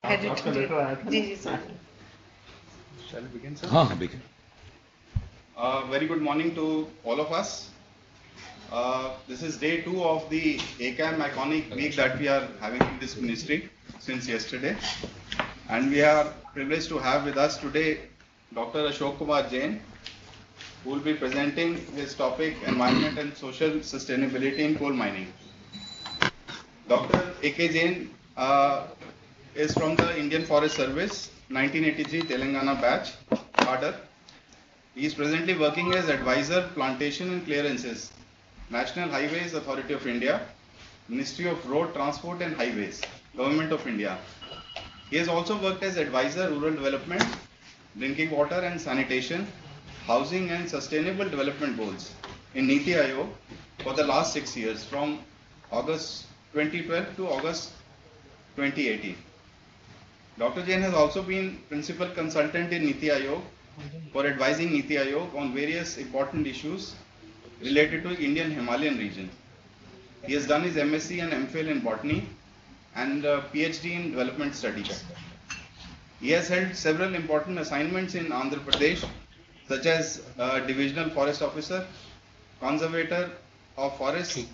आपका लेटर आया था? जी जी sir. Shall we begin, sir? हाँ हाँ begin. Very good morning to all of us. This is day 2 of the ACAM Iconic Week that we are having in this ministry since yesterday. And we are privileged to have with us today Dr. Ashok Kumar Jain, who will be presenting his topic Environment and Social Sustainability in Coal Mining. Dr. A.K. Jain is from the Indian Forest Service, 1983 Telangana batch, cadre. He is presently working as advisor, plantation and clearances, National Highways Authority of India, Ministry of Road Transport and Highways, Government of India. He has also worked as advisor, rural development, drinking water and sanitation, housing and sustainable development goals in Niti Aayog for the last 6 years, from August 2012 to August 2018. Dr. Jain has also been principal consultant in Niti Aayog for advising Niti Aayog on various important issues related to Indian Himalayan region. He has done his MSc and MPhil in botany and PhD in development studies. He has held several important assignments in Andhra Pradesh, such as Divisional Forest Officer, Conservator of Forest,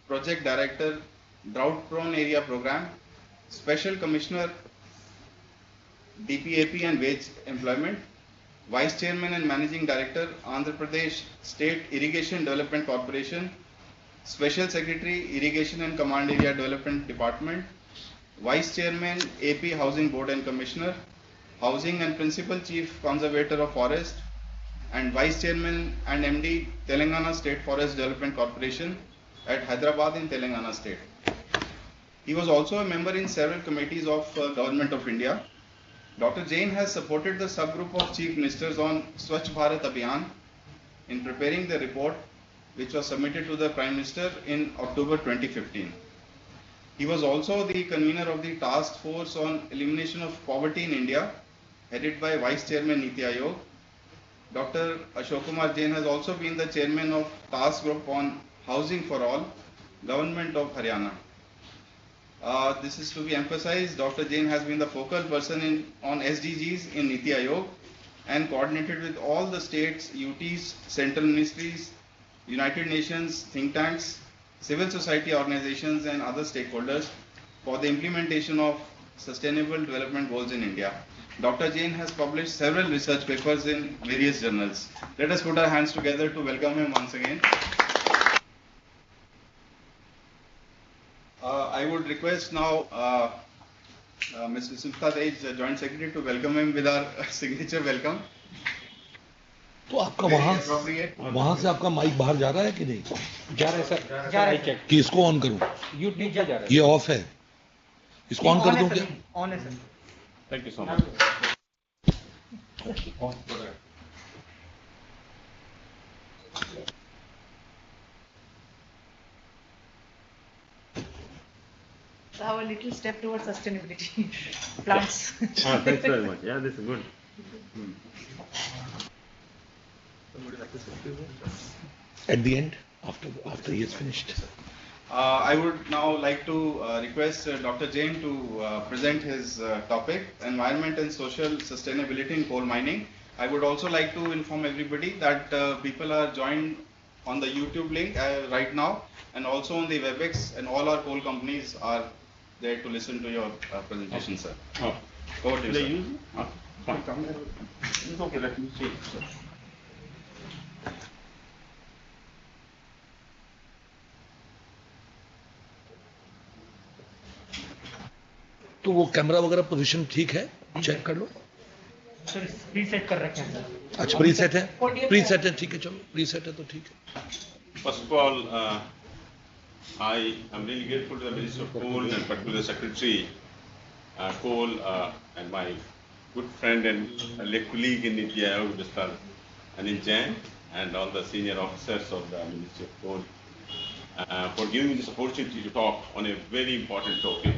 Project Director, Drought Prone Area Program, Special Commissioner, DPAP and Wage Employment, Vice Chairman and Managing Director, Andhra Pradesh State Irrigation Development Corporation, Special Secretary, Irrigation and Command Area Development Department, Vice Chairman, AP Housing Board and Commissioner, Housing and Principal Chief Conservator of Forest, and Vice Chairman and MD, Telangana State Forest Development Corporation at Hyderabad in Telangana State. He was also a member in several committees of Government of India. Dr. Jain has supported the subgroup of Chief Ministers on Swachh Bharat Abhiyan in preparing the report which was submitted to the Prime Minister in October 2015. He was also the convener of the Task Force on Elimination of Poverty in India, headed by Vice Chairman Niti Aayog. Dr. Ashok Kumar Jain has also been the Chairman of Task Group on Housing for All, Government of Haryana. This is to be emphasized, Dr. Jain has been the focal person on SDGs in Niti Aayog and coordinated with all the states, UTs, central ministries, United Nations, think tanks, civil society organizations and other stakeholders for the implementation of sustainable development goals in India. Dr. Jain has published several research papers in various journals. Let us put our hands together to welcome him once again. I would request now Mr. Sumta Tej, Joint Secretary, to welcome him with our signature welcome. तो आपका वहाँ से आपका mic बाहर जा रहा है कि नहीं? जा रहा है सर, जा रहा है। कि इसको ऑन करूँ? यूट्यूब जा रहा है। ये ऑफ है, इसको ऑन कर दूँ क्या? ऑन है sir. Thank you so much. Have a little step towards sustainability. Plants. Thanks very much. Yeah, this is good. At the end, after he is finished. I would now like to request Dr. Jain to present his topic, Environment and Social Sustainability in Coal Mining. I would also like to inform everybody that people are joined on the YouTube link right now and also on the WebEx, and all our coal companies are there to listen to your presentation, sir. Oh. Over to you, sir. Use? Fine. It's okay, let me see. तो वो camera वगैरह position ठीक है, check कर लो। Sir preset कर रखे हैं sir. अच्छा प्रीसेट है, प्रीसेट है, ठीक है, चलो प्रीसेट है तो ठीक है। First of all, I am really grateful to the Minister of Coal and particularly the Secretary Coal and my good friend and colleague in Niti Aayog, Mr. Anil Jain, and all the senior officers of the Ministry of Coal for giving me this opportunity to talk on a very important topic,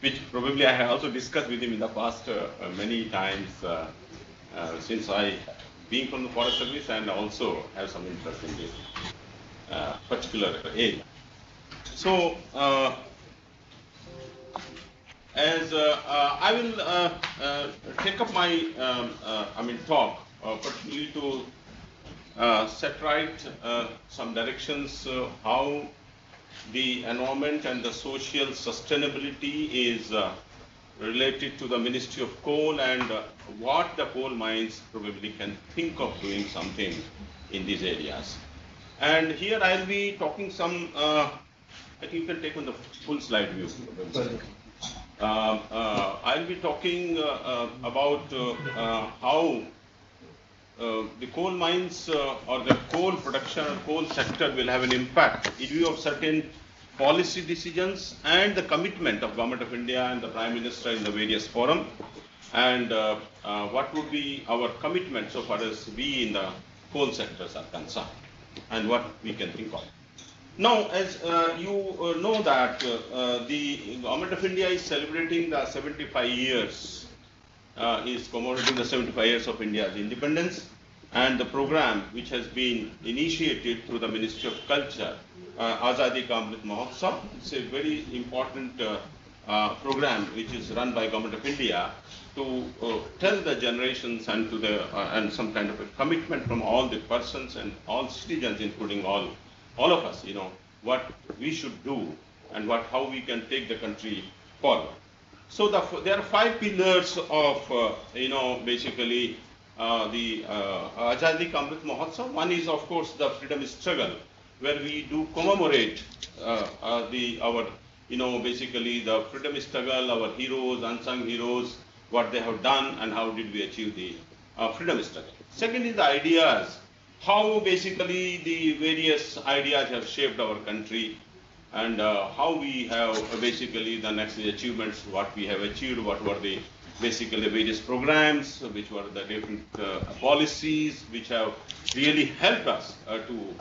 which probably I have also discussed with him in the past many times since I being from the Forest Service and also have some interest in this particular area. So, I will take up my talk particularly to set right some directions how the environment and the social sustainability is related to the Ministry of Coal and what the coal mines probably can think of doing something in these areas. And here I'll be talking some, I think you can take on the full slide view. I'll be talking about how the coal mines or the coal production or coal sector will have an impact in view of certain policy decisions and the commitment of Government of India and the Prime Minister in the various forum, and what would be our commitment so far as we in the coal sectors are concerned and what we can think of. Now, as you know that the Government of India is celebrating the 75 years, is commemorating the 75 years of India's independence, and the program which has been initiated through the Ministry of Culture, Azadi Amrit Mahotsav. It's a very important program which is run by Government of India to tell the generations and to the and some kind of a commitment from all the persons and all citizens, including all of us, what we should do and how we can take the country forward. So there are 5 pillars of basically the Azadi Amrit Mahotsav. One is, of course, the freedom struggle, where we do commemorate our basically the freedom struggle, our heroes, unsung heroes, what they have done and how did we achieve the freedom struggle. Second is the ideas, how basically the various ideas have shaped our country, and how we have basically the next achievements, what we have achieved, what were the basically various programs, which were the different policies which have really helped us to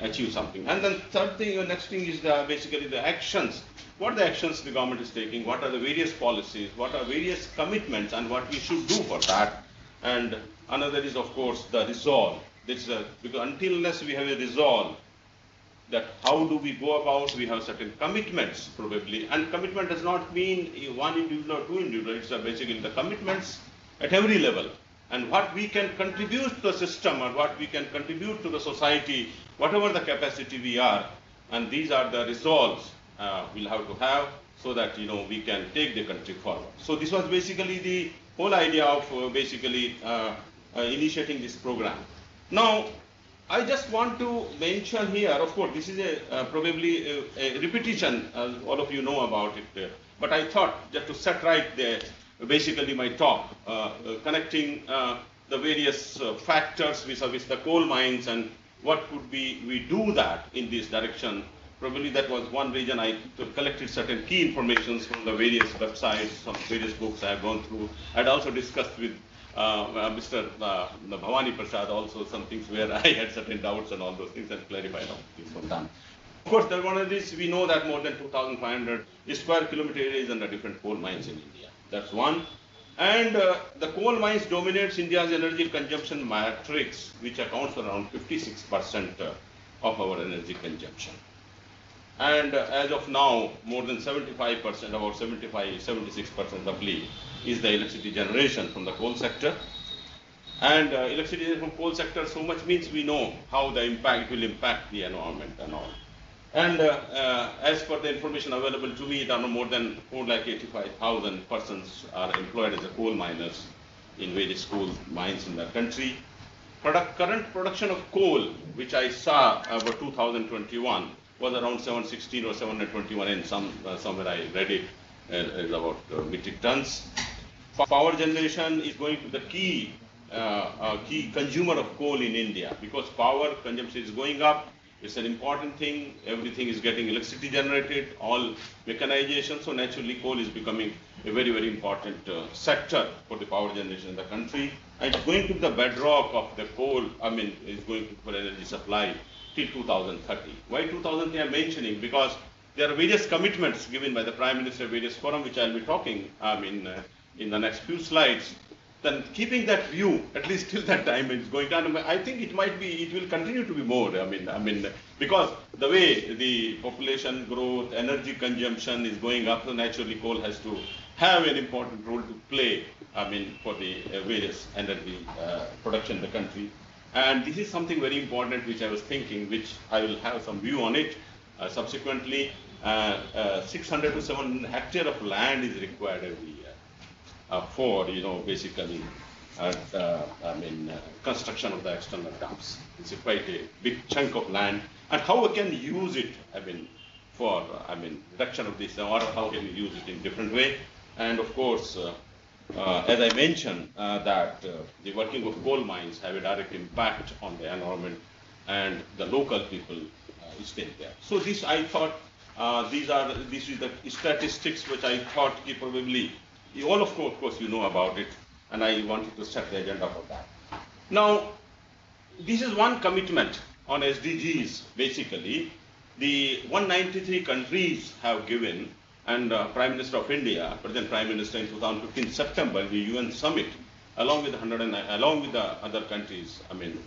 achieve something. And then third thing, next thing is basically the actions. What are the actions the government is taking? What are the various policies? What are various commitments and what we should do for that? And another is, of course, the resolve. Because until unless we have a resolve, that how do we go about, we have certain commitments probably, and commitment does not mean one individual or two individuals, it's basically the commitments at every level, and what we can contribute to the system or what we can contribute to the society, whatever the capacity we are, and these are the resolves we'll have to have so that we can take the country forward. So this was basically the whole idea of basically initiating this program. Now, I just want to mention here, of course, this is probably a repetition, as all of you know about it, but I thought just to set right basically my talk, connecting the various factors vis-a-vis the coal mines and what could we do that in this direction. Probably that was one reason I collected certain key informations from the various websites, some various books I have gone through. I'd also discussed with Mr. Bhavani Prasad also some things where I had certain doubts and all those things, and clarified all things were done. Of course, there one of these, we know that more than 2,500 square kilometer areas under different coal mines in India. That's one. And the coal mines dominates India's energy consumption matrix, which accounts for around 56% of our energy consumption. And as of now, more than 75%, about 76% roughly, is the electricity generation from the coal sector. And electricity from coal sector, so much means we know how the impact will impact the environment and all. And as per the information available to me, there are more than 485,000 persons are employed as a coal miners in various coal mines in the country. Current production of coal, which I saw about 2021, was around 716 or 721, and somewhere I read it is about metric tons. Power generation is going to be the key consumer of coal in India, because power consumption is going up. It's an important thing. Everything is getting electricity generated, all mechanization. So naturally, coal is becoming a very, very important sector for the power generation in the country. And it's going to be the bedrock of the coal. It's going to for energy supply till 2030. Why 2030 I'm mentioning? Because there are various commitments given by the Prime Minister, various forum, which I'll be talking in the next few slides. Then keeping that view, at least till that time it's going down, I think it will continue to be more. Because the way the population growth, energy consumption is going up, so naturally coal has to have an important role to play, I mean, for the various energy production in the country. And this is something very important which I was thinking, which I will have some view on it. Subsequently, 600 to 700 hectares of land is required every year for, basically, construction of the external dams. It's quite a big chunk of land. And how we can use it, for, reduction of this, or how can we use it in different way. And of course, as I mentioned, that the working of coal mines have a direct impact on the environment and the local people stay there. So this, I thought, this is the statistics which I thought probably, all of course you know about it, and I wanted to set the agenda for that. Now, this is one commitment on SDGs, basically. The 193 countries have given, and Prime Minister of India, Present Prime Minister in 2015 September, the UN summit, along with the other countries,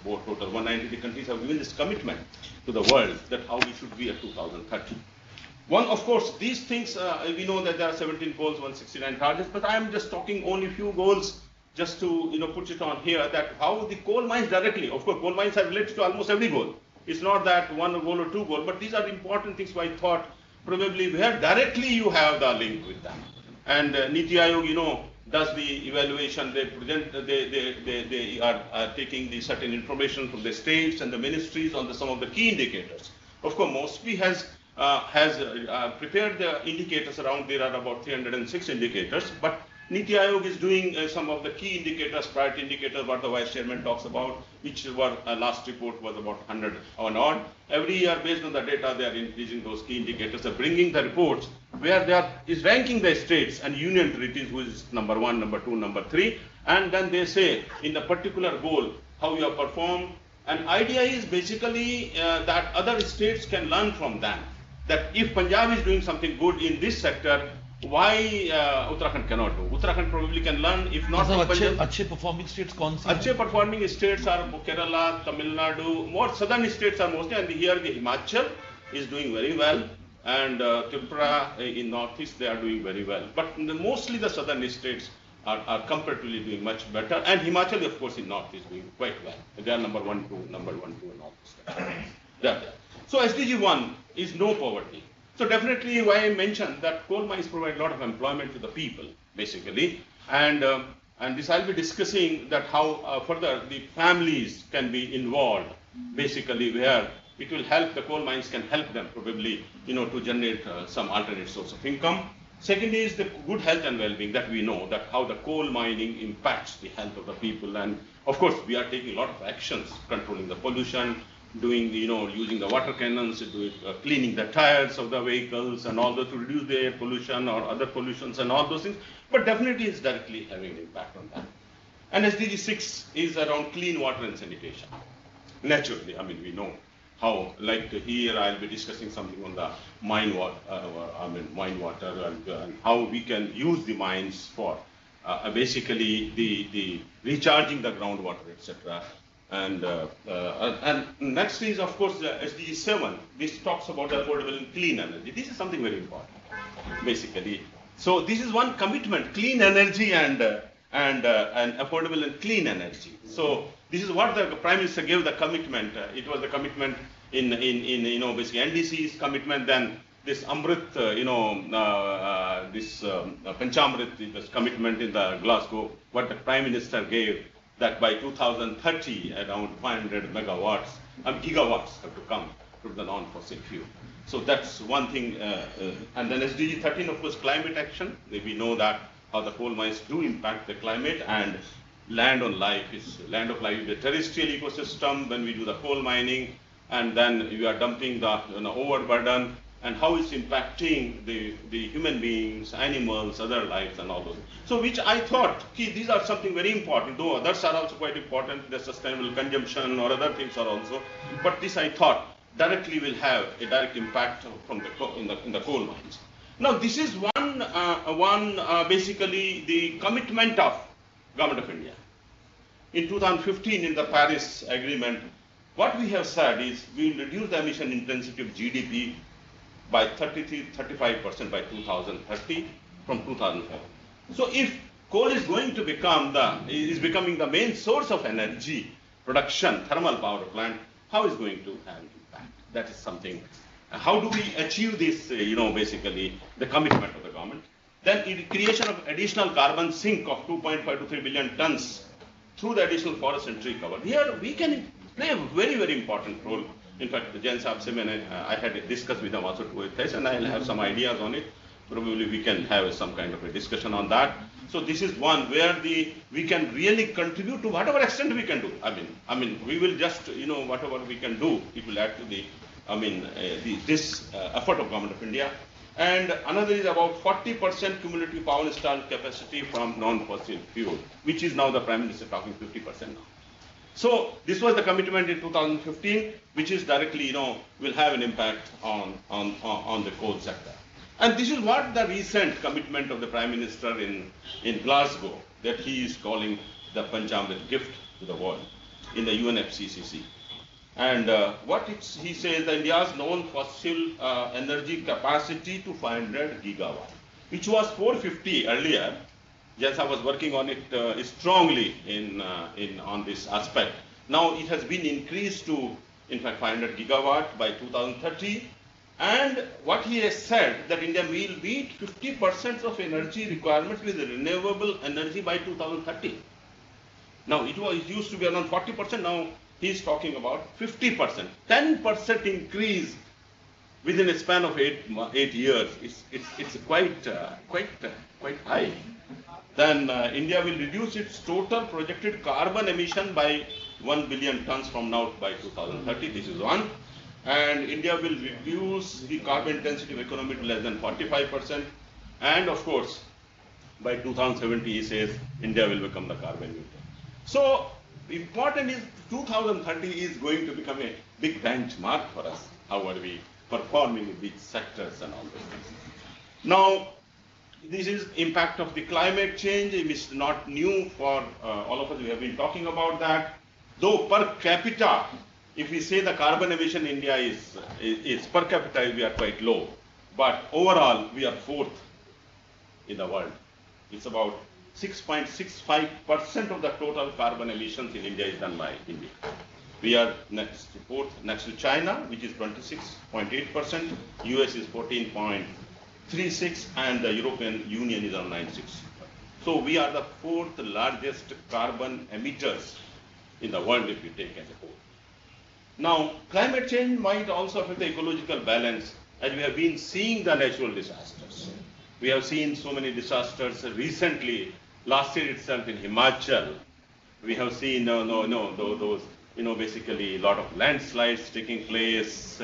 both total 193 countries have given this commitment to the world that how we should be at 2030. One, of course, these things, we know that there are 17 goals, 169 targets, but I am just talking only few goals just to put it on here, that how the coal mines directly, of course, coal mines are related to almost every goal. It's not that one goal or two goals, but these are important things. So I thought probably where directly you have the link with them. And Niti Aayog, does the evaluation. They present, they are taking the certain information from the states and the ministries on some of the key indicators. Of course, MOSPI has prepared the indicators around. There are about 306 indicators, but Niti Aayog is doing some of the key indicators, priority indicators, what the Vice Chairman talks about, which were last report was about 100 or odd. Every year, based on the data, they are increasing those key indicators, they're bringing the reports where is ranking the states and union territories, who is number 1, number 2, number 3, and then they say in the particular goal how you have performed. And idea is basically that other states can learn from them. That if Punjab is doing something good in this sector, why Uttarakhand cannot do? Uttarakhand probably can learn, if not from Punjab. अच्छे performing states कौन सी? अच्छे performing states are Kerala, Tamil Nadu, more southern states are mostly, and here the Himachal is doing very well, and Tripura in northeast they are doing very well. But mostly the southern states are comparatively doing much better, and Himachal, of course, in north is doing quite well. They are number 1, 2 and all this. So SDG 1 is no poverty. So definitely why I mentioned that coal mines provide a lot of employment to the people, basically. And this I'll be discussing that how further the families can be involved, basically, where it will help, the coal mines can help them probably, to generate some alternate source of income. Second is the good health and well-being, that we know that how the coal mining impacts the health of the people. And of course, we are taking a lot of actions, controlling the pollution, doing, using the water cannons, cleaning the tires of the vehicles and all that to reduce the air pollution or other pollutions and all those things. But definitely it's directly having an impact on that. And SDG 6 is around clean water and sanitation. Naturally, we know how, like here I'll be discussing something on the mine water, and how we can use the mines for basically the recharging the groundwater, etc. And next is, of course, SDG 7. This talks about affordable and clean energy. This is something very important, basically. So this is one commitment: clean energy and affordable and clean energy. So this is what the Prime Minister gave the commitment. It was the commitment in basically NDC's commitment. Then this Amrit, Panchamrit, this commitment in the Glasgow, what the Prime Minister gave, that by 2030, around 500 megawatts, gigawatts have to come from the non-fossil fuel. So that's one thing. And then SDG 13, of course, climate action. We know that how the coal mines do impact the climate, and land of life is the terrestrial ecosystem when we do the coal mining, and then we are dumping the overburden, and how it's impacting the human beings, animals, other lives, and all those. So which I thought, these are something very important, though others are also quite important, the sustainable consumption or other things are also. But this I thought directly will have a direct impact from in the coal mines. Now this is basically the commitment of Government of India. In 2015, in the Paris Agreement, what we have said is we will reduce the emission intensity of GDP by 35% by 2030 from 2005. So if coal is going to becoming the main source of energy production, thermal power plant, how is going to have impact? That is something. How do we achieve this, basically the commitment of the government? Then creation of additional carbon sink of 2.5 to 3 billion tons through the additional forest and tree cover. Here we can play a very, very important role. In fact, Jen Saab and I had discussed with them also to this, and I'll have some ideas on it. Probably we can have some kind of a discussion on that. So this is one where we can really contribute to whatever extent we can do. I mean, we will just, whatever we can do, it will add to this effort of Government of India. And another is about 40% cumulative power installed capacity from non-fossil fuel, which is now the Prime Minister talking 50% now. So this was the commitment in 2015, which is directly, will have an impact on the coal sector. And this is what the recent commitment of the Prime Minister in Glasgow, that he is calling the Panchamrit gift to the world in the UNFCCC. And he says that India's non-fossil energy capacity to 500 gigawatt, which was 450 earlier. JASA was working on it strongly on this aspect. Now it has been increased to, in fact, 500 gigawatt by 2030. And what he has said that India will meet 50% of energy requirements with renewable energy by 2030. Now it used to be around 40%. Now he is talking about 50%, 10% increase within a span of 8 years. It's quite high. Then India will reduce its total projected carbon emission by 1 billion tons from now by 2030. This is one. And India will reduce the carbon intensity of economy to less than 45%. And of course, by 2070, he says India will become the carbon neutral. So important is 2030 is going to become a big benchmark for us. How are we performing in these sectors and all those things. Now, this is impact of the climate change. It is not new for all of us. We have been talking about that. Though per capita, if we say the carbon emission in India is per capita, we are quite low. But overall, we are fourth in the world. It's about 6.65% of the total carbon emissions in India is done by India. We are fourth next to China, which is 26.8%. US is 14.36%, and the European Union is around 9.6%. So we are the fourth largest carbon emitters in the world if you take as a whole. Now, climate change might also affect the ecological balance, as we have been seeing the natural disasters. We have seen so many disasters recently. Last year itself in Himachal, we have seen those basically a lot of landslides taking place.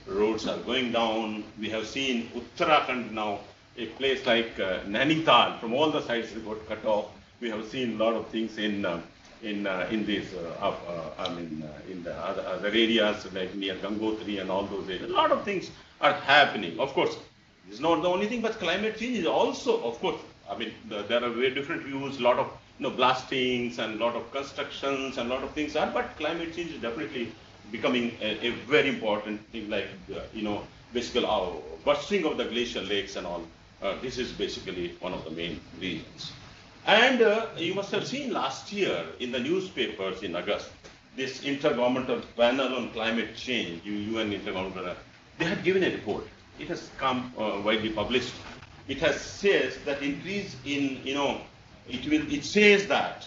Roads are going down. We have seen Uttarakhand now, a place like Nainital, from all the sides it got cut off. We have seen a lot of things in the other areas like near Gangotri and all those areas. A lot of things are happening. Of course, it's not the only thing, but climate change is also, of course, there are very different views, a lot of blastings and a lot of constructions and a lot of things are, but climate change is definitely becoming a very important thing, like, basically bursting of the glacial lakes and all. This is basically one of the main reasons. And you must have seen last year in the newspapers in August, this Intergovernmental Panel on Climate Change, UN Intergovernmental, they had given a report. It has come widely published. It has says that increase in, it says that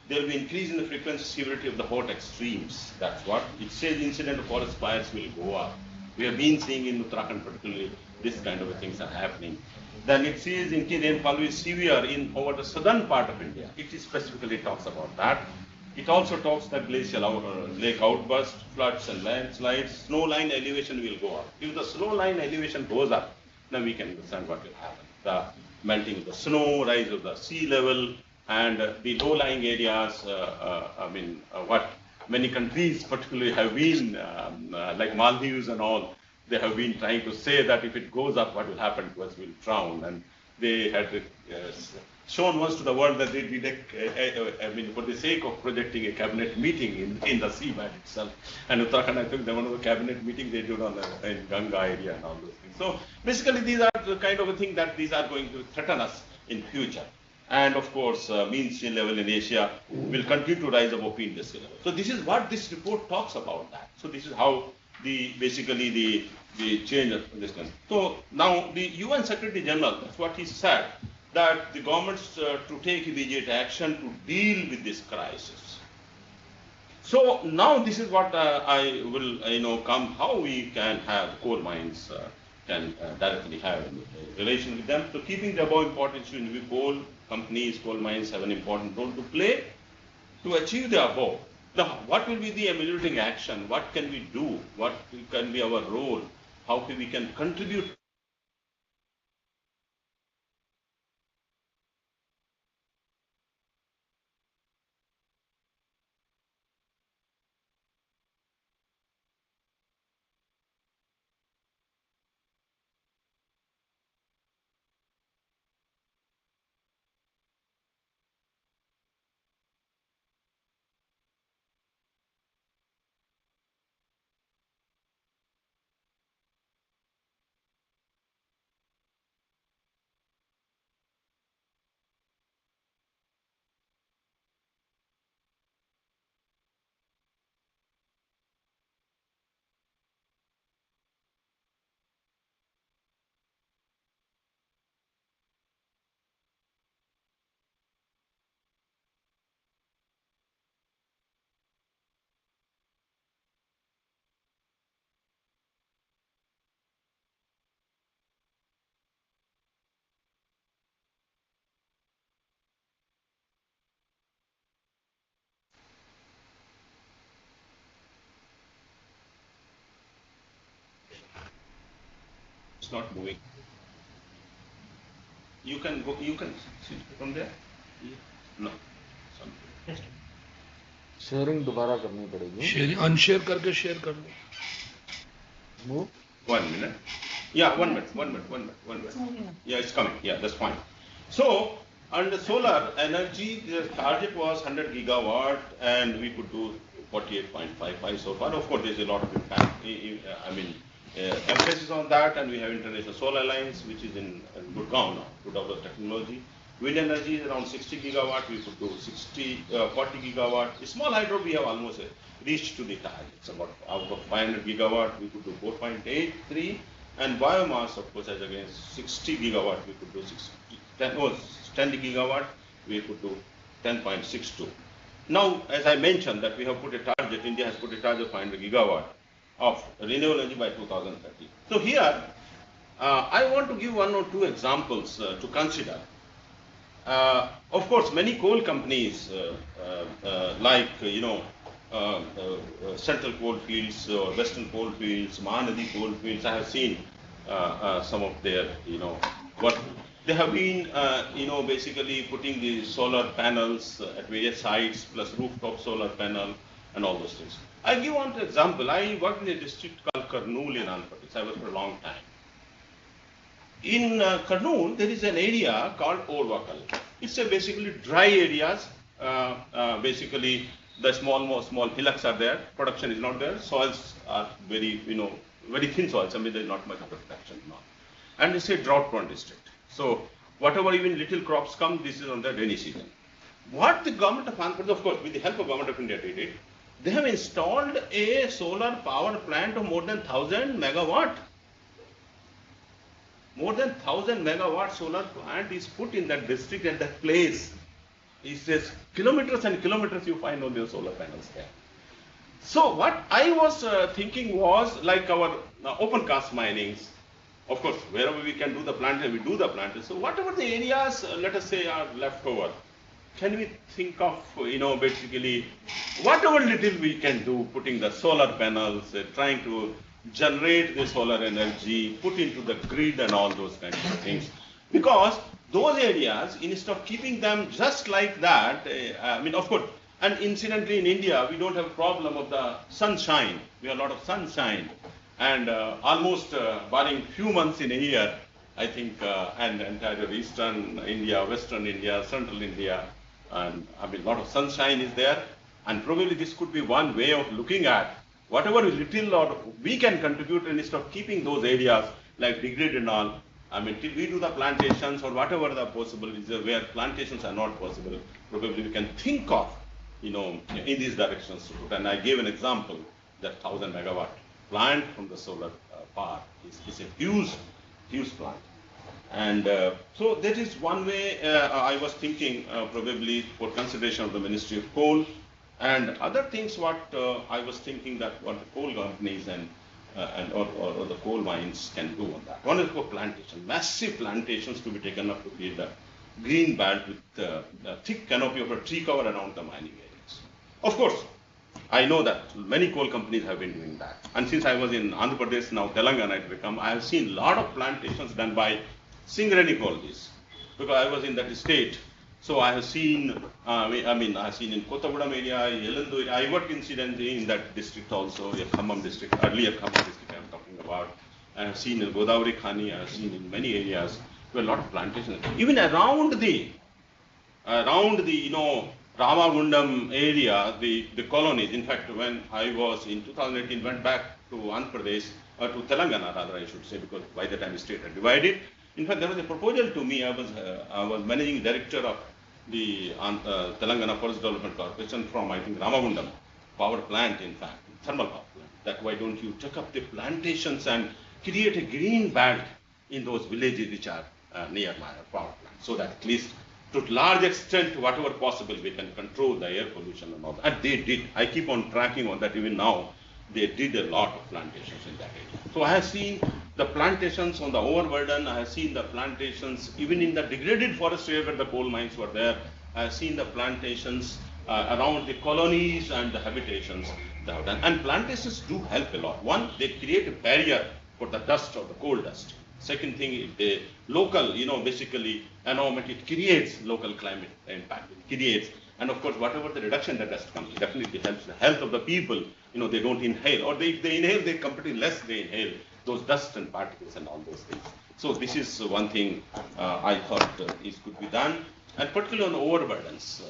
there will be increase in the frequency severity of the hot extremes. That's what it says. Incident of forest fires will go up. We have been seeing in Uttarakhand particularly this kind of things are happening. Then it says increased rainfall will be severe in over the southern part of India. It specifically talks about that. It also talks that glacial lake outburst, floods and landslides, snow line elevation will go up. If the snow line elevation goes up, then we can understand what will happen. The melting of the snow, rise of the sea level, and the low-lying areas, what many countries particularly have been, like Maldives and all, they have been trying to say that if it goes up, what will happen to us, we'll drown. And they had shown once to the world that they did, for the sake of projecting a cabinet meeting in the seabed itself. And Uttarakhand, I think, one of the cabinet meetings they did in Ganga area and all those things. So basically, these are the kind of a thing that these are going to threaten us in future. And of course, mean sea level in Asia will continue to rise above mean sea level. So this is what this report talks about that. So this is how basically the change of this one. So now the UN Secretary General, that's what he said, that the governments to take immediate action to deal with this crisis. So now this is what I will come how we can have coal mines can directly have relation with them. So keeping the above important issues, coal companies, coal mines have an important role to play to achieve the above. Now, what will be the ameliorating action? What can we do? What can be our role? How we can contribute? It's not moving. You can go. You can see from there. No. Something. Sharing दोबारा करनी पड़ेगी. Share unshare करके share कर लो. Move. 1 minute. Yeah, 1 minute. 1 minute. 1 minute. 1 minute. Yeah, it's coming. Yeah, that's fine. So, under solar energy, the target was 100 gigawatt, and we could do 48.55 so far. Of course, there's a lot of impact. Emphasis on that, and we have International Solar Alliance, which is in Gurgaon now to develop technology. Wind energy is around 60 gigawatt. We could do 40 gigawatt. Small hydro, we have almost reached to the target. It's about out of 500 gigawatt, we could do 4.83. And biomass, of course, as against 60 gigawatt, we could do 10 gigawatt, we could do 10.62. Now, as I mentioned, that we have put a target, India has put a target of 500 gigawatt of renewable energy by 2030. So here, I want to give 1 or 2 examples to consider. Of course, many coal companies, like central coal fields or western coal fields, Mahanadi coal fields, I have seen some of their, work. They have been, basically putting the solar panels at various sites, plus rooftop solar panel and all those things. I'll give one example. I worked in a district called Kurnool in Andhra Pradesh. I worked for a long time. In Kurnool, there is an area called Orvakal. It's a basically dry areas. Basically, the small hillocks are there. Production is not there. Soils are very, very thin soils. There's not much of production now. And it's a drought-prone district. So whatever even little crops come, this is on the rainy season. What the government of Andhra Pradesh, of course, with the help of government of India did it, they have installed a solar power plant of more than 1,000 megawatt. More than 1,000 megawatt solar plant is put in that district at that place. It says kilometers and kilometers you find on your solar panels there. So what I was thinking was like our open cast minings. Of course, wherever we can do the planting, we do the planting. So whatever the areas, let us say, are left over, can we think of, basically, whatever little we can do, putting the solar panels, trying to generate the solar energy, put into the grid and all those kinds of things. Because those areas, instead of keeping them just like that, of course, and incidentally in India, we don't have a problem of the sunshine. We have a lot of sunshine. And almost barring few months in a year, I think, and entire eastern India, western India, central India, and a lot of sunshine is there. And probably this could be one way of looking at whatever little or we can contribute, and instead of keeping those areas like degraded and all, I mean, till we do the plantations or whatever the possibilities where plantations are not possible, probably we can think of, in these directions to put. And I gave an example that 1,000 megawatt plant from the solar power is a huge plant. And so that is one way I was thinking probably for consideration of the Ministry of Coal. And other things what I was thinking that what the coal companies or the coal mines can do on that. One is for plantation, massive plantations to be taken up to create a green belt with a thick canopy of a tree cover around the mining areas. Of course, I know that many coal companies have been doing that. And since I was in Andhra Pradesh, now Telangana, I have seen a lot of plantations done by Singareni colonies, because I was in that state. So I have seen, I have seen in Kottagudam area, Yelandu area. I worked incidentally in that district also, Khammam district, earlier Khammam district I am talking about. I have seen in Godavari Khani, I have seen in many areas where a lot of plantations. Even around the Ramagundam area, the colonies. In fact, when I was in 2018, went back to Andhra Pradesh, or to Telangana rather I should say, because by the time the state had divided. In fact, there was a proposal to me. I was managing director of the Telangana Forest Development Corporation from, I think, Ramagundam power plant, in fact, thermal power plant. That why don't you take up the plantations and create a green belt in those villages which are near my power plant, so that at least to large extent, whatever possible, we can control the air pollution and all that. And they did. I keep on tracking on that even now. They did a lot of plantations in that area. So I have seen the plantations on the overburden. I have seen the plantations even in the degraded forest area where the coal mines were there. I have seen the plantations around the colonies and the habitations they have done. And plantations do help a lot. One, they create a barrier for the dust or the coal dust. Second thing, the local, basically environment, it creates local climate impact. It creates, and of course, whatever the reduction that dust comes, definitely helps the health of the people. They don't inhale, or if they inhale, they completely less they inhale those dust and particles and all those things. So this is one thing I thought could be done, and particularly on overburdens,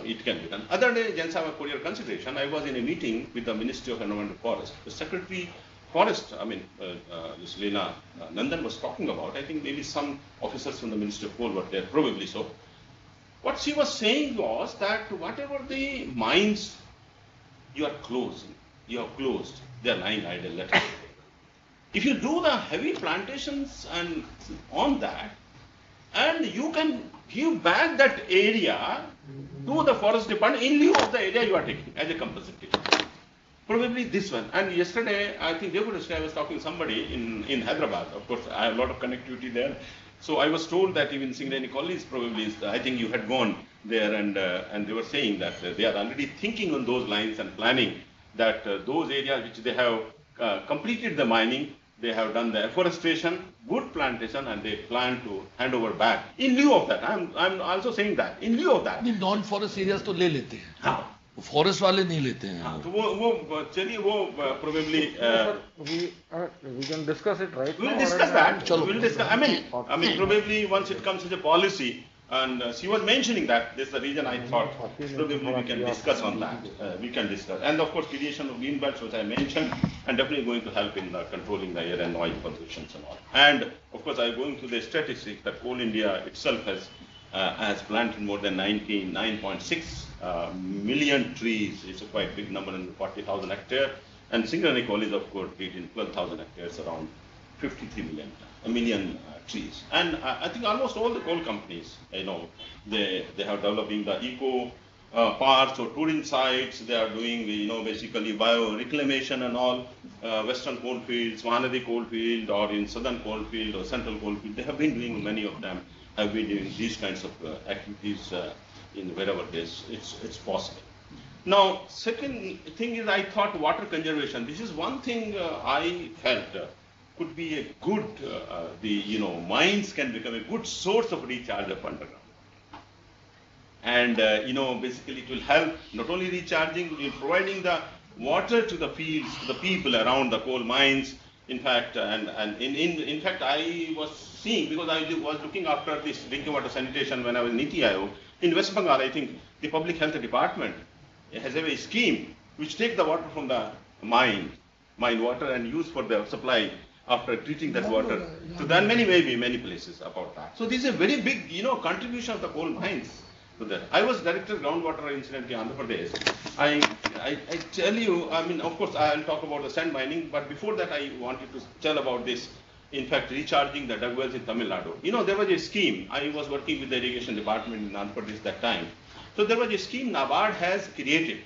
it can be done. Other day, Jansava, for your consideration, I was in a meeting with the Ministry of Environment and Forest. The Secretary Forest, Ms. Leena Nandan was talking about. I think maybe some officers from the Ministry of Coal were there, probably so. What she was saying was that whatever the mines you are closing, they are lying idle. If you do the heavy plantations and on that, and you can give back that area to the forest department in lieu of the area you are taking as a compensation. Probably this one. And yesterday, I think I was talking to somebody in Hyderabad. Of course, I have a lot of connectivity there. So I was told that even Singareni colleagues probably, I think you had gone there, and they were saying that they are already thinking on those lines and planning that those areas which they have completed the mining, they have done the afforestation, good plantation, and they plan to hand over back. In lieu of that, I'm also saying that, in lieu of that. Non-forest areas तो ले लेते हैं. हाँ. Forest वाले नहीं लेते हैं. तो वो चलिए वो probably we can discuss it right now. We'll discuss that. Chalo. We'll discuss. I mean, probably once it comes as a policy, and she was mentioning that. This is the reason I thought probably we can discuss on that. We can discuss, and of course, creation of green belts, which I mentioned, and definitely going to help in controlling the air and noise pollutions and all. And of course, I'm going through the statistics that Coal India itself has planted more than 99.6 million trees. It's a quite big number in 40,000 hectares. And Singareni College, of course, did in 12,000 hectares, around 53 million trees. And I think almost all the coal companies, they have developing the eco parks or tourism sites. They are doing, basically bio reclamation and all. Western coalfields, Mahanadi coalfield, or in southern coalfield or central coalfield. They have been doing, many of them have been doing these kinds of activities in wherever it's possible. Now, second thing is, I thought water conservation. This is one thing I felt could be a good, mines can become a good source of recharge of underground. And, basically it will help not only recharging, providing the water to the fields, to the people around the coal mines. In fact, in fact, I was seeing, because I was looking after this drinking water sanitation when I was in Niti Aayog, in West Bengal, I think the Public Health Department has a scheme which takes the water from the mine water and use for the supply after treating that water. So there are many places about that. So this is a very big, contribution of the coal mines to that. I was director of groundwater incidentally in Andhra Pradesh. I tell you, I mean, of course, I'll talk about the sand mining, but before that, I wanted to tell about this. In fact, recharging the dug wells in Tamil Nadu. There was a scheme. I was working with the irrigation department in Andhra Pradesh that time. So there was a scheme NABARD has created.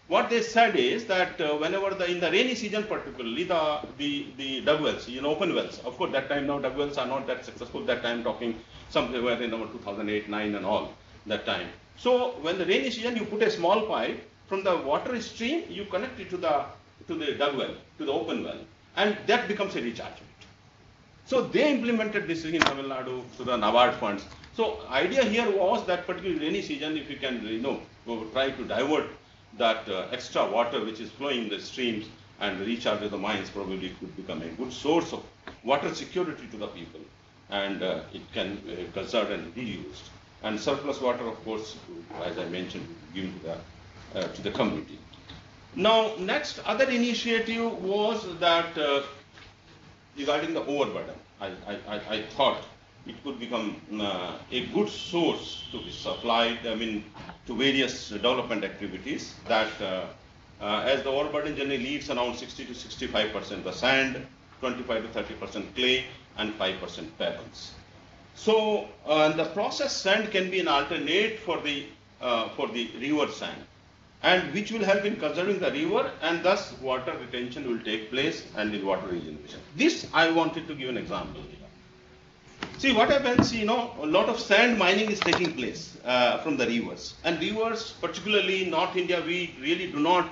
What they said is that whenever in the rainy season particularly, the dug wells, open wells, of course that time now dug wells are not that successful, that time talking somewhere in about 2008, 9 and all, that time. So when the rainy season, you put a small pipe from the water stream, you connect it to the dug well, to the open well, and that becomes a recharge. So they implemented this in Tamil Nadu to the NABARD funds. So idea here was that particularly rainy season, if you can, try to divert that extra water which is flowing in the streams and recharge the mines, probably it could become a good source of water security to the people, and it can be conserved and reused. And surplus water, of course, as I mentioned, given to the community. Now, next other initiative was that regarding the overburden. I thought it could become a good source to be supplied, to various development activities, that as the overburden generally leaves around 60 to 65% the sand, 25 to 30% clay, and 5% pebbles. So the processed sand can be an alternate for the river sand, and which will help in conserving the river, and thus water retention will take place and in water regeneration. This I wanted to give an example here. See what happens, a lot of sand mining is taking place from the rivers, and rivers, particularly in North India, we really do not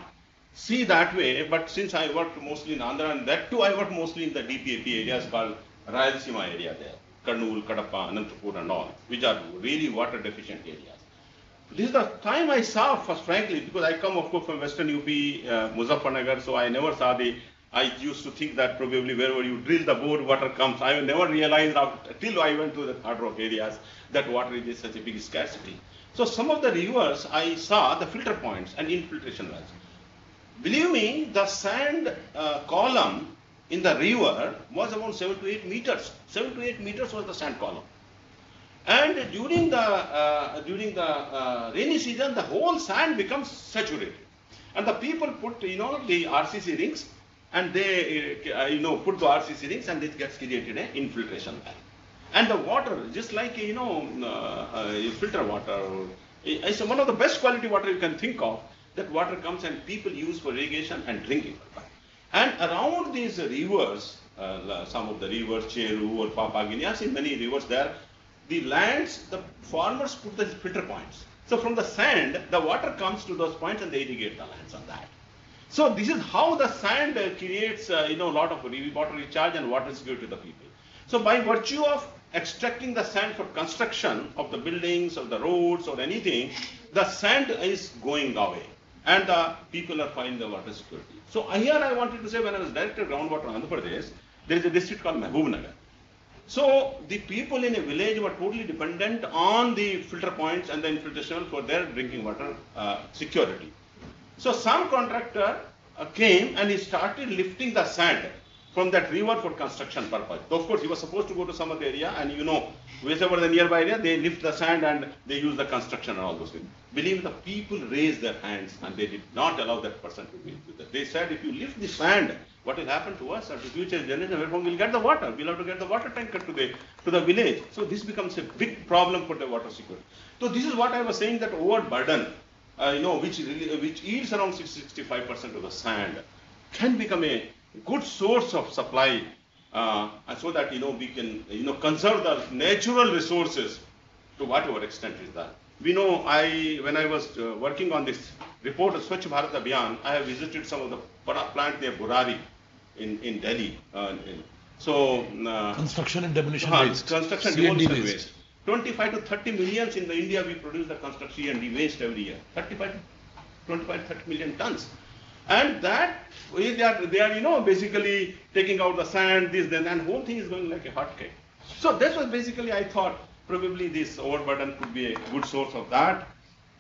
see that way, but since I work mostly in Andhra, and that too I work mostly in the DPAP areas called Rayalaseema area there, Kurnool, Kadapa, Anantapur and all, which are really water deficient areas. This is the time I saw, first frankly, because I come of course from Western UP, Muzaffarnagar, so I never saw I used to think that probably wherever you drill the bore, water comes. I never realized till I went to the hard rock areas that water is such a big scarcity. So some of the rivers I saw the filter points and infiltration wells. Believe me, the sand column in the river was about 7 to 8 meters. 7 to 8 meters was the sand column. And during the rainy season, the whole sand becomes saturated. And the people put, the RCC rings, and they, put the RCC rings, and it gets created an infiltration well. And the water, just like, filter water, it's one of the best quality water you can think of, that water comes and people use for irrigation and drinking. And around these rivers, some of the rivers, Cheru or Papagini, I've seen many rivers there, the lands, the farmers put the filter points. So from the sand, the water comes to those points and they irrigate the lands on that. So this is how the sand creates, a lot of water recharge and water security to the people. So by virtue of extracting the sand for construction of the buildings, of the roads or anything, the sand is going away and the people are finding the water security. So here I wanted to say, when I was director of groundwater in Andhra Pradesh, there is a district called Mahbubnagar. So the people in a village were totally dependent on the filter points and the infiltration for their drinking water security. So some contractor came and he started lifting the sand from that river for construction purpose. So of course, he was supposed to go to some other area, and wherever the nearby area, they lift the sand and they use the construction and all those things. Believe me, the people raised their hands and they did not allow that person to be with it. They said, if you lift the sand, what will happen to us or to future generation? Where we'll get the water? We'll have to get the water tanker to the village. So this becomes a big problem for the water security. So this is what I was saying, that overburden, which yields around 65% of the sand, can become a good source of supply, so that we can conserve the natural resources to whatever extent is that. We know, when I was working on this report of Swachh Bharat Abhiyan, I have visited some of the plant near Burari in Delhi. Construction and demolition waste. Construction and demolition waste. 25 to 30 millions in India we produce the construction and waste every year. 25 to 30 million tons. And that, they are basically taking out the sand, this, then, and whole thing is going like a hot cake. So that was basically, I thought, probably this overburden could be a good source of that.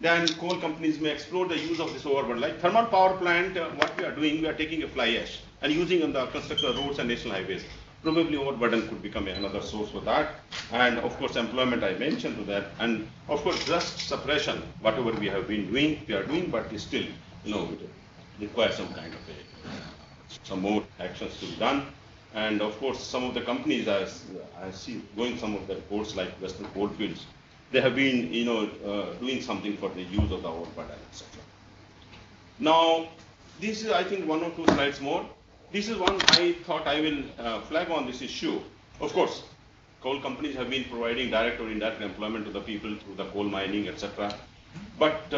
Then coal companies may explore the use of this overburden. Like thermal power plant, what we are doing, we are taking a fly ash and using on the construction of roads and national highways. probably overburden could become another source for that. And of course, employment I mentioned to that. And of course, rust suppression, whatever we have been doing, we are doing, but it still, it requires some kind of some more actions to be done. And of course, some of the companies, I see going some of the reports like Western Coalfields, they have been, doing something for the use of the overburden, etc. Now, this is, I think, one or two slides more. This is one I thought I will flag on this issue. Of course, coal companies have been providing direct or indirect employment to the people through the coal mining, etc. But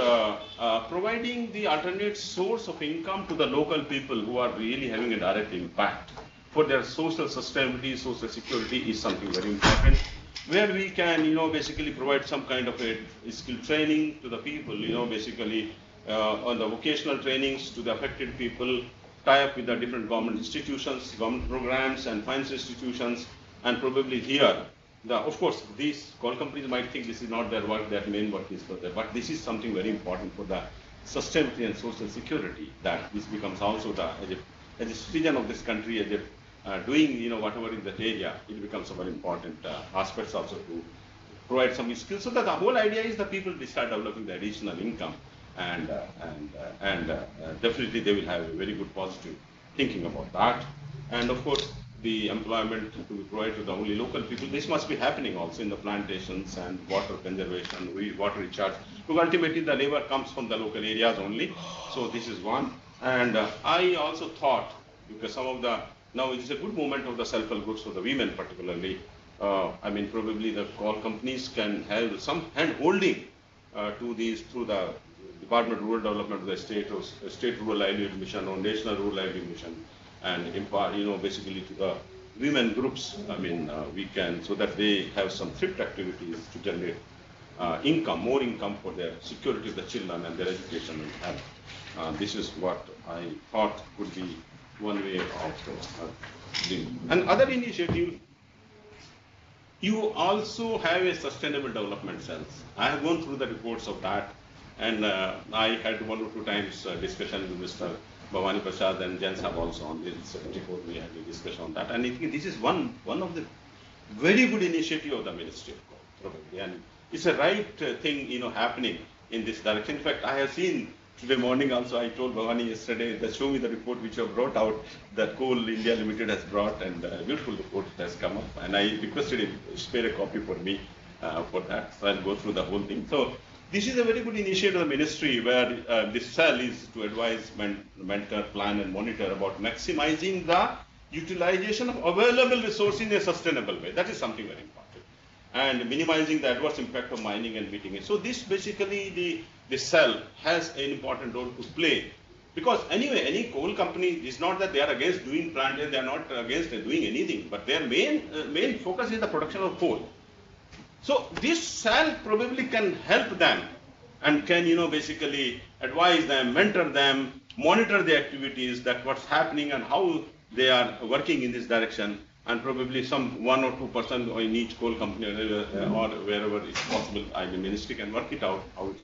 providing the alternate source of income to the local people who are really having a direct impact for their social sustainability, social security is something very important. Where we can, basically provide some kind of a skill training to the people, basically on the vocational trainings to the affected people, tie up with the different government institutions, government programs and finance institutions, and probably here, of course, these coal companies might think this is not their work, their main work is for them, but this is something very important for the sustainability and social security, that this becomes also as a citizen of this country, as a doing, whatever in that area, it becomes a very important aspects also to provide some skills. So that the whole idea is that people start developing the additional income, and definitely they will have a very good positive thinking about that. And of course, the employment to be provided to the only local people, this must be happening also in the plantations and water conservation, water recharge. Because ultimately the labor comes from the local areas only. So this is one. And I also thought, because some of the, now it is a good moment of the self-help groups for the women particularly. Probably the coal companies can have some hand-holding to these through the Department of Rural Development of the State Rural Livelihood Mission or National Rural Livelihood Mission, and impart, basically to the women groups. We can, so that they have some thrift activities to generate income, more income for their security of the children and their education and health. This is what I thought could be one way of doing. And other initiative, you also have a sustainable development cells. I have gone through the reports of that, and I had one or two times discussion with Mr. Bhavani Prasad and Jen Sahab also on this report. We had a discussion on that, and I think this is one of the very good initiative of the Ministry of Coal, probably, and it's a right thing, happening in this direction. In fact, I have seen today morning also, I told Bhavani yesterday that show me the report which you have brought out, that Coal India Limited has brought, and a beautiful report has come up, and I requested him to spare a copy for me for that, so I'll go through the whole thing. So this is a very good initiative of the ministry, where this cell is to advise, mentor, plan and monitor about maximizing the utilization of available resources in a sustainable way. That is something very important. And minimizing the adverse impact of mining and meeting it. So this basically, the cell has an important role to play. Because anyway, any coal company, is not that they are against doing plantation, they are not against doing anything, but their main focus is the production of coal. So this cell probably can help them and can, basically advise them, mentor them, monitor the activities, that what's happening and how they are working in this direction, and probably some 1 or 2% in each coal company or wherever it's possible, the ministry can work it out how it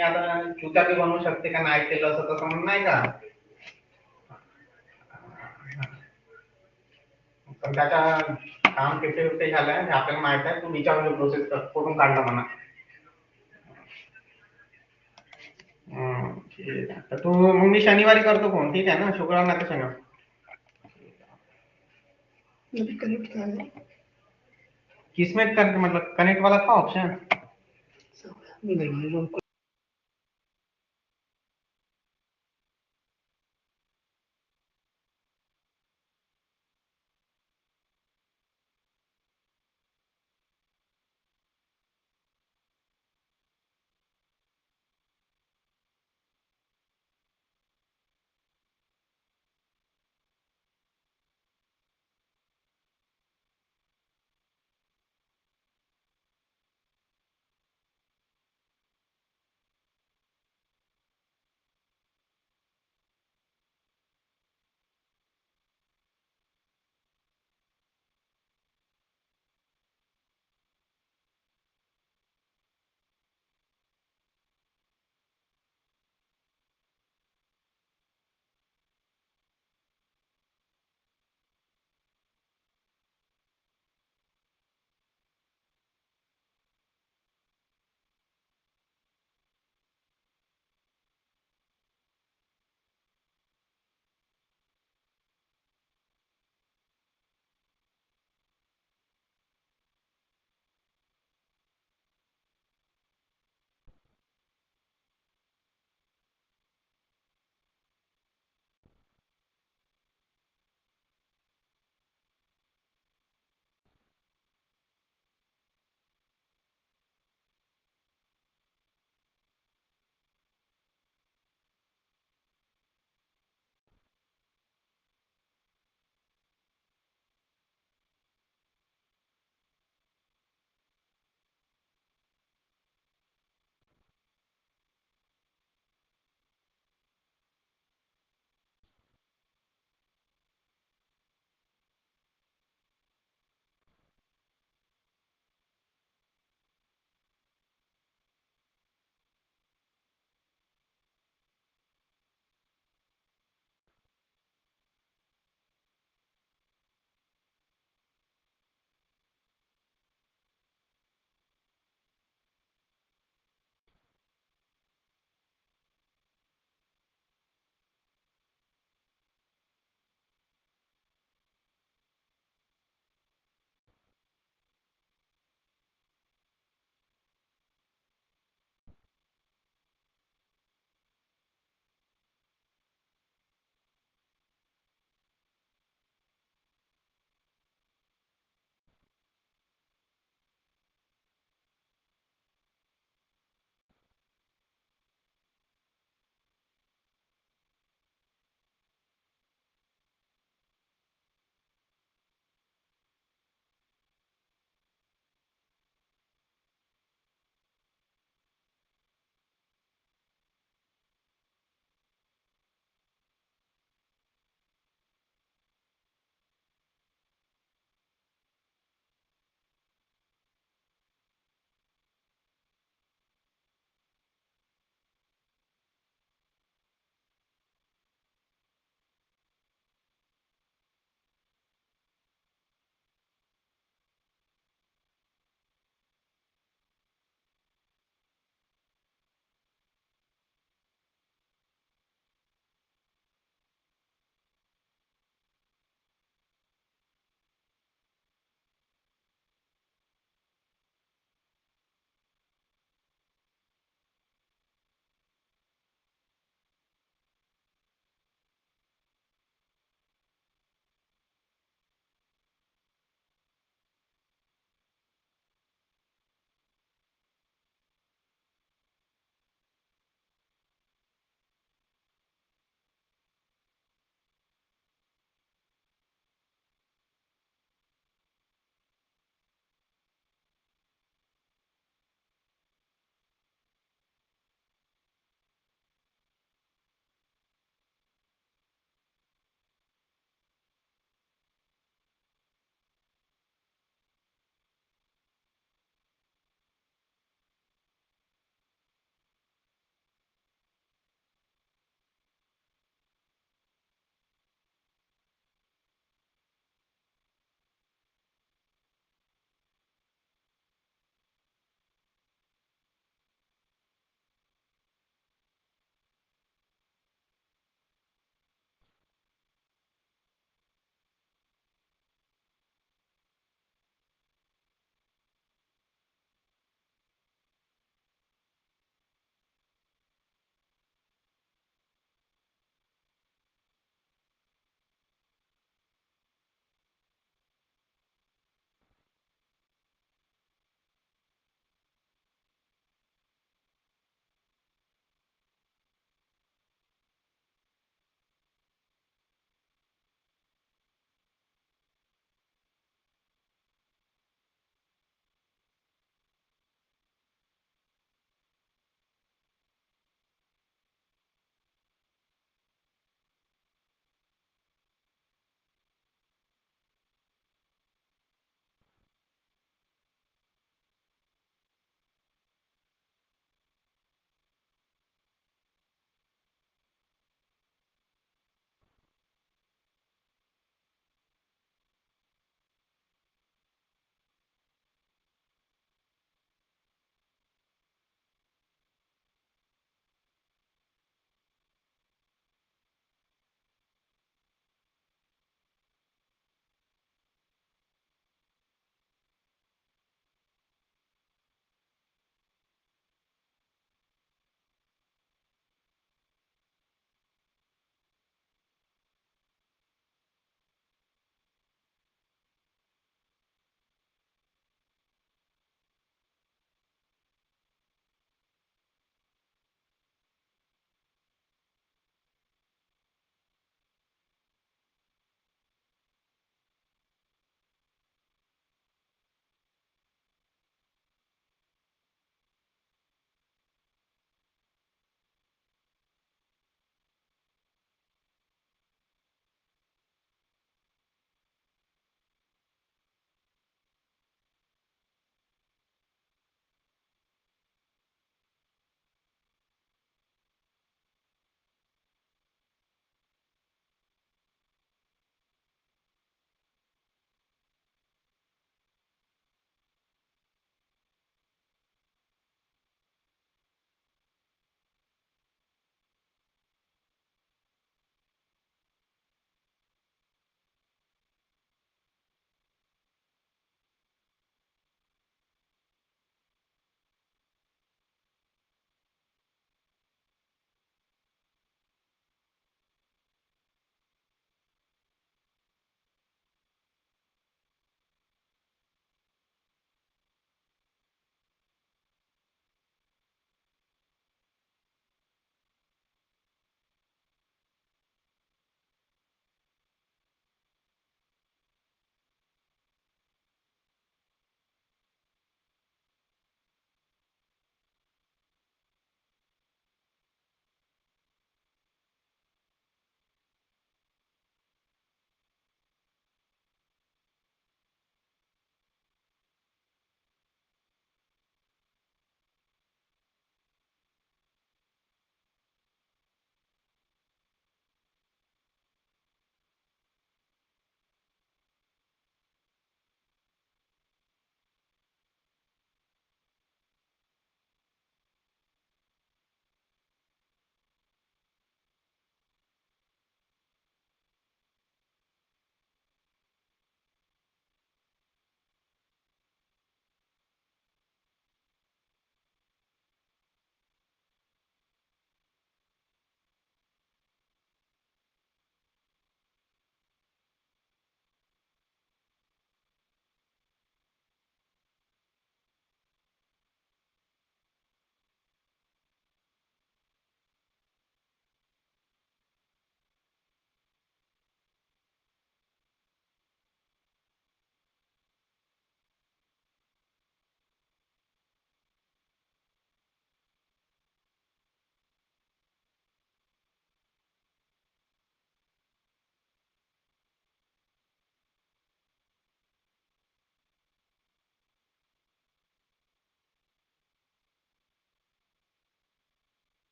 आता चुताकी बनवू शकते का नाही केलं असं तसं म्हणून नाही का. पण त्याचा काम किती झालंय हे आपल्याला माहित आहे. तू विचारून प्रोसेस करून काढला म्हणा. ठीक आहे. तर तू मग मी शनिवारी करतो फोन, ठीक आहे ना, शुक्रवार नाही तर शनिवार. किसमेट करके मतलब कनेक्ट वाला था ऑप्शन.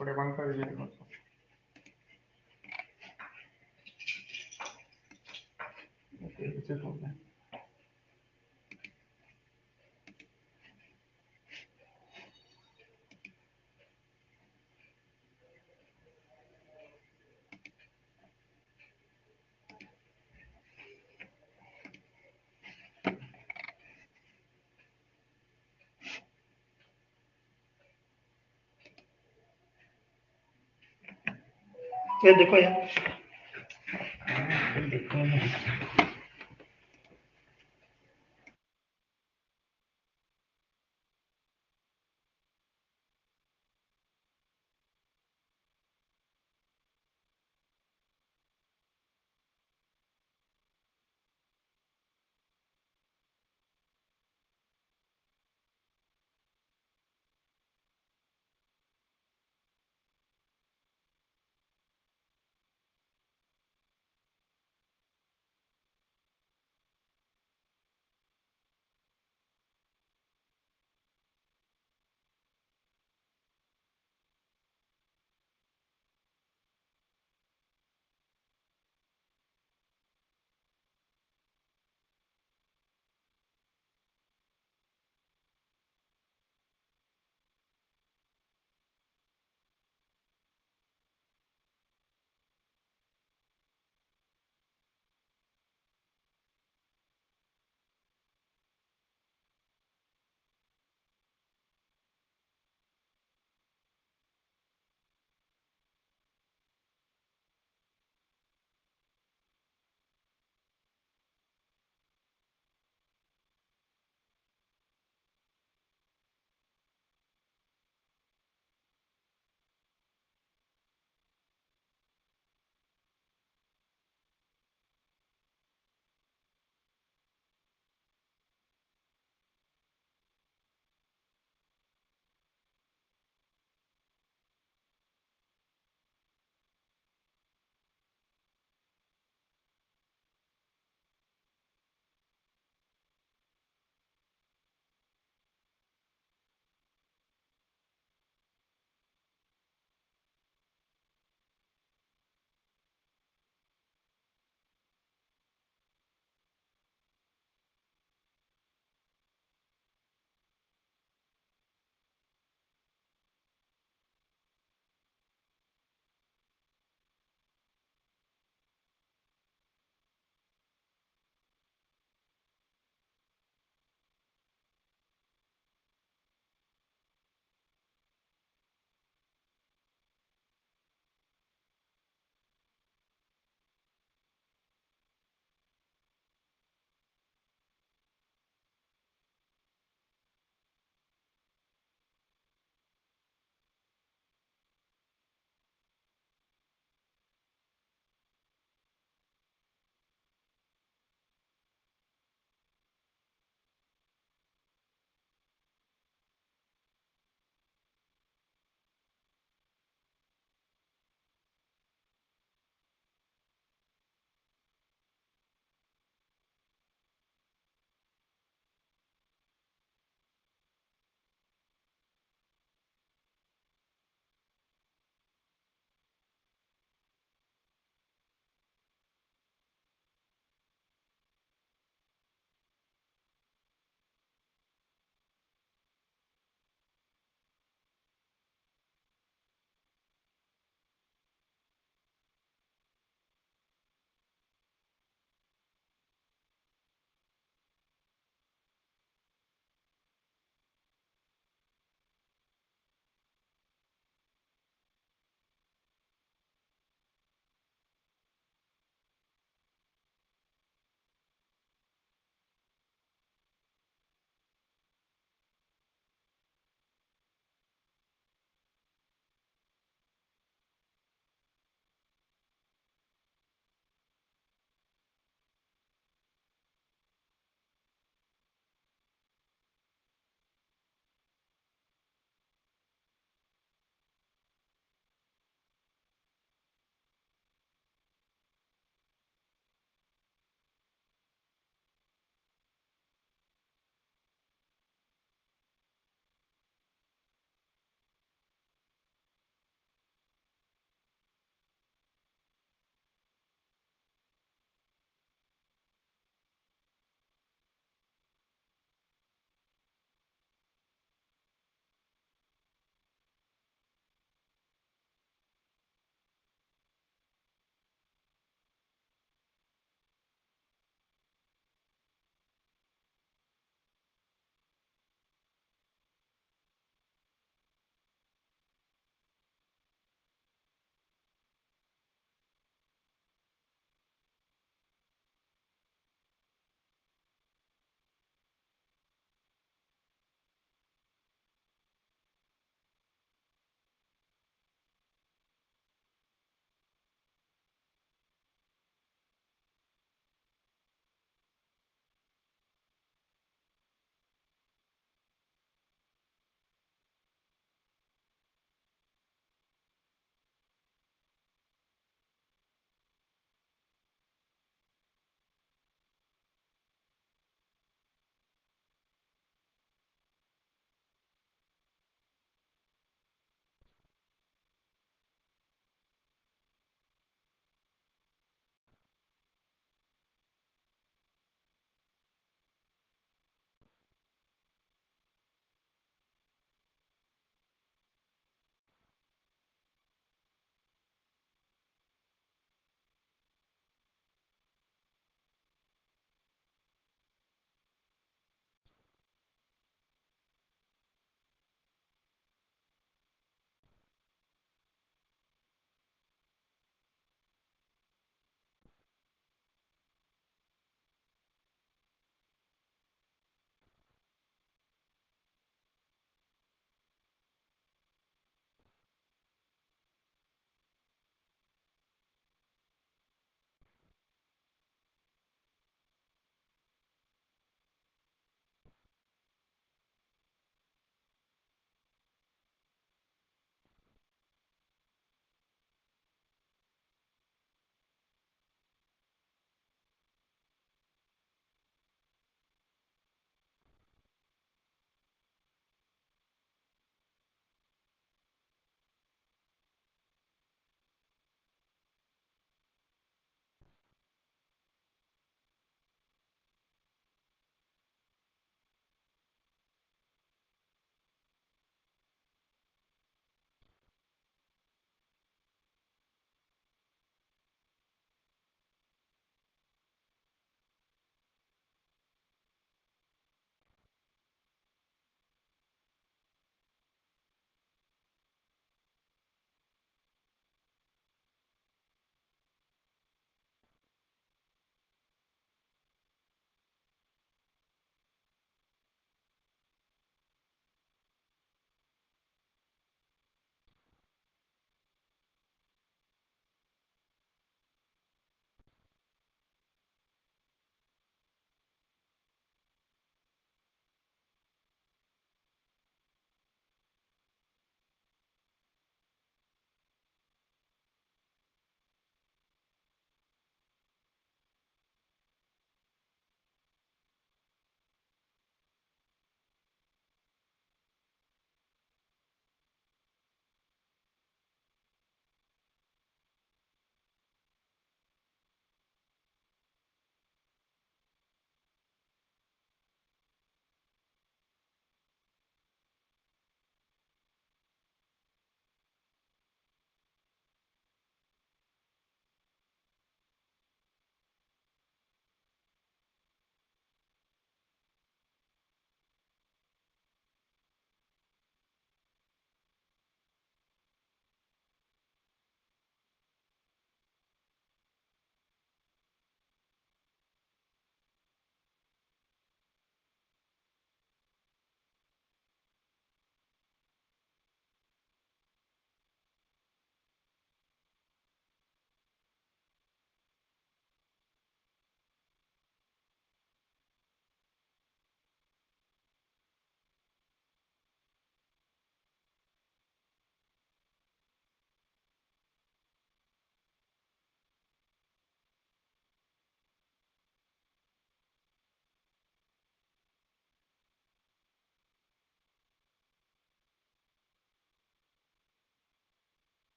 थोड़े बंद कर दीजिए। ओके, इसे खोल दें। ये देखो यार, देखो ना।